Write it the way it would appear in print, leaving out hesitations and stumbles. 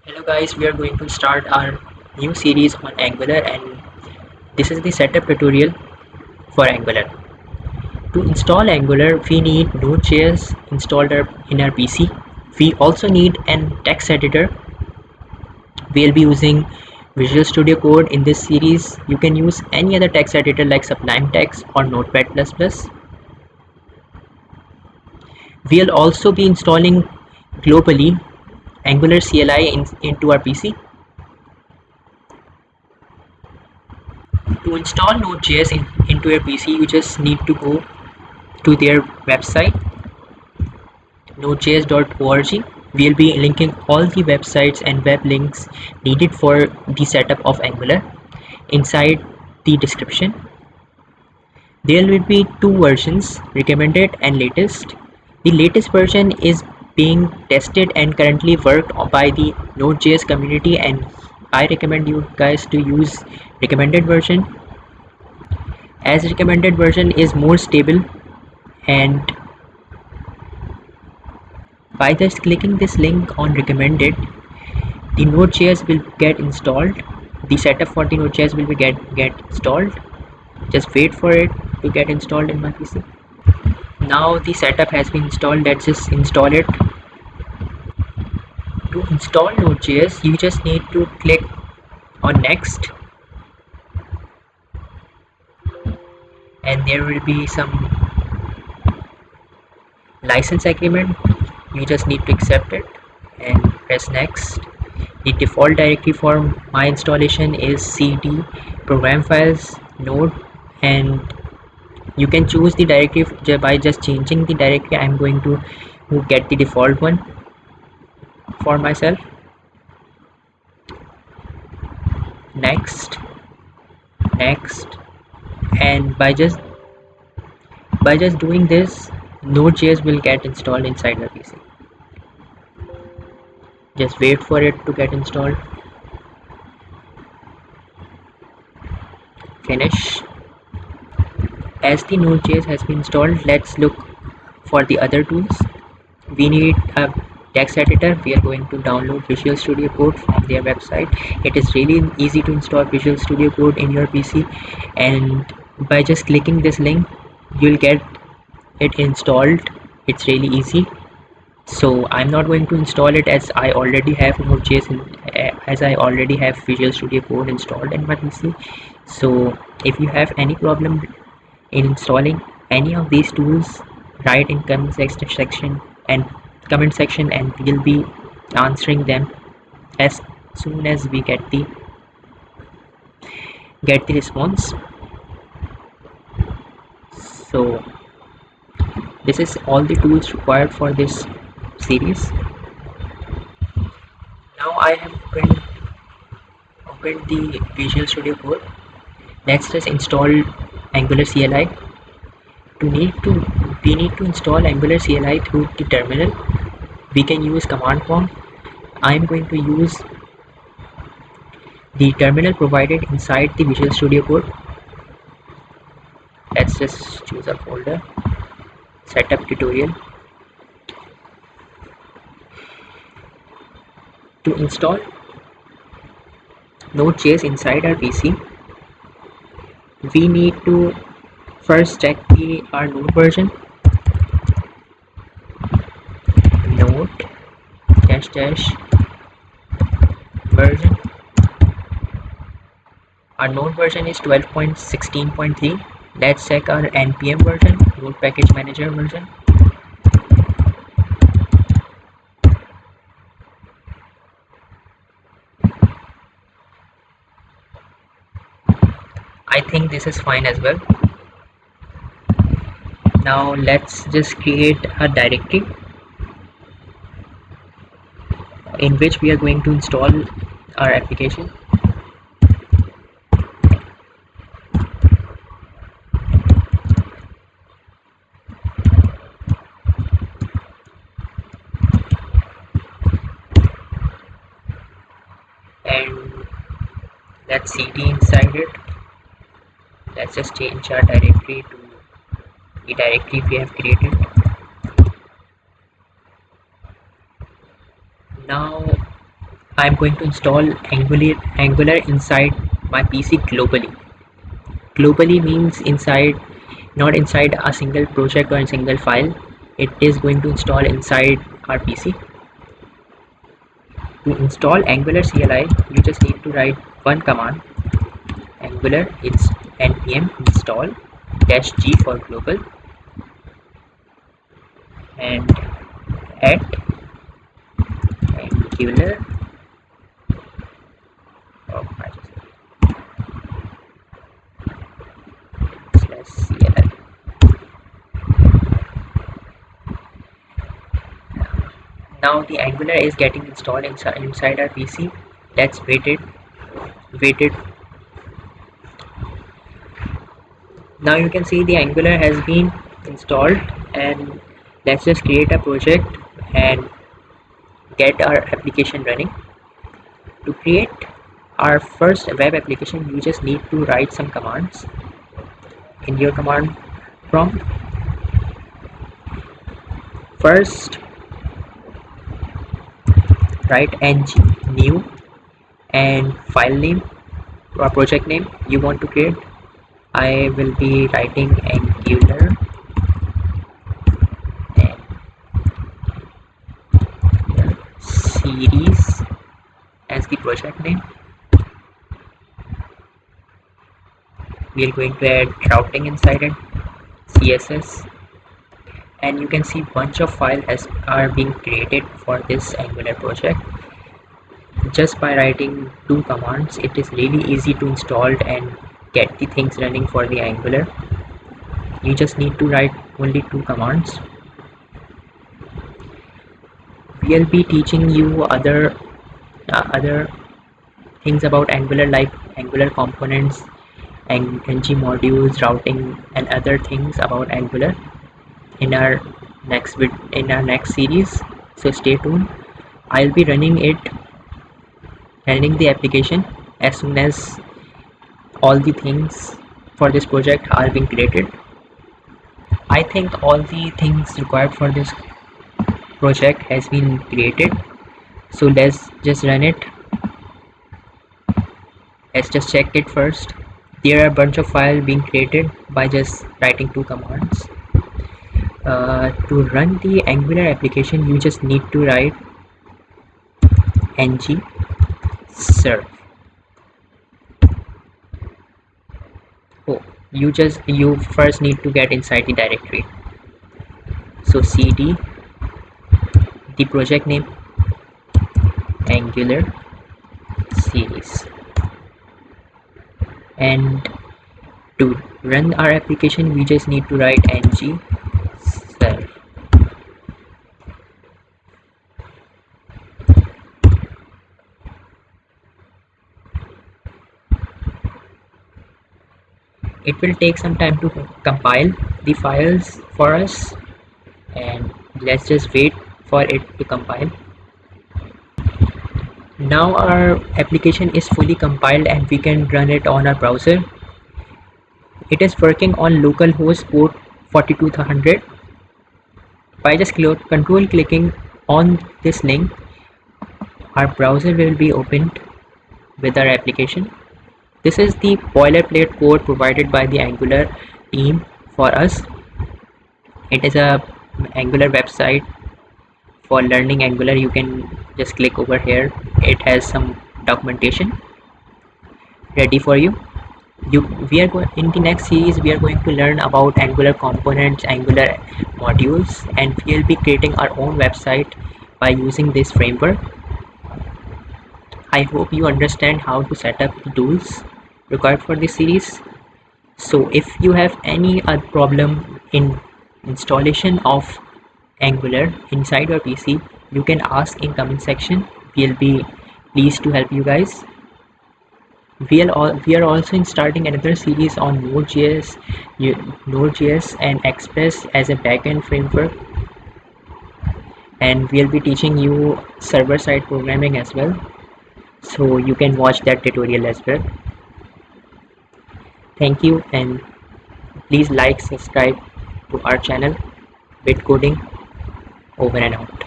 Hello guys, we are going to start our new series on Angular and this is the setup tutorial for Angular. To install Angular, we need Node.js installed in our PC. We also need an text editor. We'll be using Visual Studio Code in this series. You can use any other text editor like Sublime Text or Notepad++. We'll also be installing globally Angular CLI into our PC. To install Node.js into your PC, you just need to go to their website nodejs.org. We'll be linking all the websites and web links needed for the setup of Angular inside the description. There will be two versions, recommended and latest. The latest version is being tested and currently worked by the Node.js community, and I recommend you guys to use recommended version, as recommended version is more stable. And by just clicking this link on recommended, the Node.js will get installed. The setup for the Node.js will be get installed. Just wait for it to get installed in my PC. Now the setup has been installed. Let's just install it. To install Node.js, you just need to click on next, and there will be some license agreement. You just need to accept it and press next. The default directory for my installation is cd program files node, and you can choose the directory by just changing the directory. I'm going to get the default one for myself. Next, and by just doing this, Node.js will get installed inside the PC. Just wait for it to get installed. Finish. As the Node.js has been installed, let's look for the other tools. We need a text editor. We are going to download Visual Studio Code from their website. It is really easy to install Visual Studio Code in your PC, and by just clicking this link, you'll get it installed. It's really easy. So I'm not going to install it as I already have Node.js as I already have Visual Studio Code installed in my PC. So if you have any problem in installing any of these tools, write in comment section and we'll be answering them as soon as we get the response. So this is all the tools required for this series. Now I have opened the Visual Studio Code. Let's just install Angular CLI. We need to install Angular CLI through the terminal. We can use command prompt. I'm going to use the terminal provided inside the Visual Studio Code. Let's just choose a folder, setup tutorial. To install Node.js inside our PC, we need to first check our node version. Node dash version. Our node version is 12.16.3. Let's check our npm version, node package manager version. I think this is fine as well. Now let's just create a directory in which we are going to install our application. And let's cd inside it. Let's just change our directory to the directory we have created. Now I'm going to install Angular inside my PC globally. Globally means inside, not inside a single project or a single file. It is going to install inside our PC. To install Angular CLI, you just need to write one command: Angular npm install -g for global and at Angular. Oh, I just CLI. Now the Angular is getting installed inside our PC. Let's wait it. Now you can see the Angular has been installed, and let's just create a project and get our application running. To create our first web application, you just need to write some commands in your command prompt. First, write ng new and file name or project name you want to create. I will be writing Angular and series as the project name. We are going to add routing inside it, CSS, and you can see bunch of files are being created for this Angular project. Just by writing two commands, it is really easy to install and get the things running for the Angular. You just need to write only two commands. We'll be teaching you other things about Angular, like Angular components and ng modules, routing, and other things about Angular in our next series. So stay tuned. I'll be running the application as soon as all the things for this project are being created. I think all the things required for this project has been created, so let's just run it. Let's just check it first. There are a bunch of files being created by just writing two commands. To run the Angular application, you just need to write ng serve. Oh, you first need to get inside the directory. So cd the project name Angular series, and to run our application we just need to write ng serve. It will take some time to compile the files for us, and let's just wait for it to compile. Now our application is fully compiled and we can run it on our browser. It is working on localhost port 4200. By just control clicking on this link, our browser will be opened with our application. This is the boilerplate code provided by the Angular team for us. It is a Angular website for learning Angular. You can just click over here. It has some documentation ready for you. In the next series we are going to learn about Angular components, Angular modules, and we'll be creating our own website by using this framework. I hope you understand how to set up the tools required for this series. So if you have any other problem in installation of Angular inside your PC, you can ask in comment section. We'll be pleased to help you guys. We are also starting another series on Node.js and Express as a backend framework, and we'll be teaching you server-side programming as well, so you can watch that tutorial as well. Thank you, and please like, subscribe to our channel. Bitcoding, over and out.